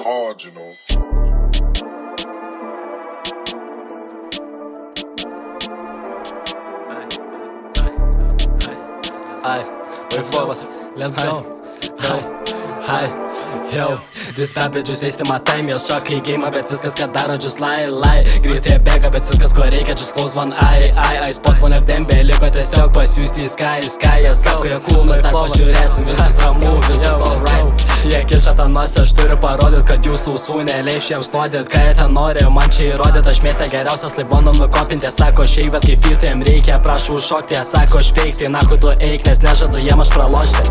hard, you know. Aye, wait for us, let's go. Hi, yo, this bad bitch just wasting my time. Jos šoka į game, bet viskas ką daro just lie. Greitai bėga, bet viskas ko reikia just close one eye. Spot one of them beliko tiesiog pasiųsti į sky. Jie sako, jie cool, mes dar pažiūrėsim. Viskas ramu, viskas alright. Jie kiša tą nosį, aš turiu parodyt, kad jūsų ausų neleis jiems nuodyt. Ką jie ten nori, man čia įrodyt. Aš mieste geriausias, lai bandom nukopinti. Jie sako, šiaip, bet kai fitų jiem reikia, prašau užšokti. Jie sako, aš fake, tai nahu tu eik, nes nežadu jiem aš pralošti.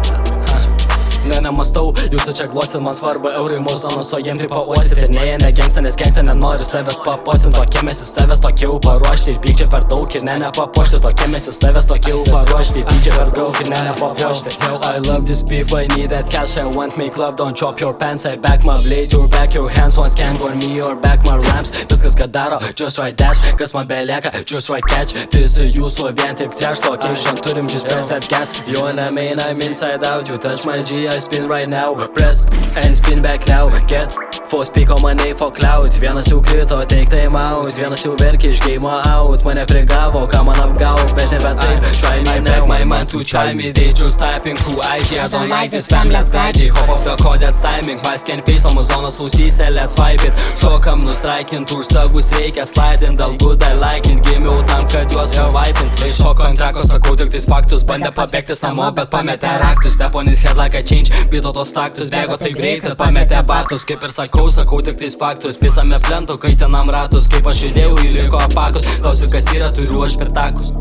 Nemastau, jūsų čia glostit, man svarbu eurai mūsų zonos, o jiem tai pauosit. Ir ne jie negengsta, nes gengsta nenori savęs papostint. Tokie mes į savęs tokie jau paruošti. Pykčia per daug ir ne nepapuošti. Tokie mes į savęs tokie jau paruošti. Pykčia per daug ir ne nepapuošti. Yo, I love this beef, but I need that cash. I want make love, don't drop your pants. I back my blade, your back your hands. One scan on me or back my rams. Viskas ką daro, just right dash. Kas man belieka, just right catch. This jūsų vien taip trash location. Turim just press that gas. You wanna main, I'm inside out. You touch my G, I spin right now. Press and spin back now. Get for speak on my name for cloud. Vienas jau krito, take time out. Vienas jau verkia iš game out. Mane prigavo, ką man apgavo, bet ne bet taip. Try me now, my man to try me. They just typing through IG. I don't like this fam, let's dodgy. Hop up the code, that's timing. My scan face on zonos ausyse, let's vibe it. Šokam nustraikint, už savus reikia slidint. Dėl good I like it, gimiau tam, kad juos pavipint. Iš šoko ant trako sakau tik tais faktus. Bandė pabėgtis namo, bet pametė raktus. Step on his head like a change. Bito tos taktus, bėgo taip greit, kad pametė batus. Kaip ir sakau tik tais faktus. Pisamės plentų, kaitinam ratus. Kaip aš judėjau, įliko apakus. Klausiu kas yra, turiu aš per takus.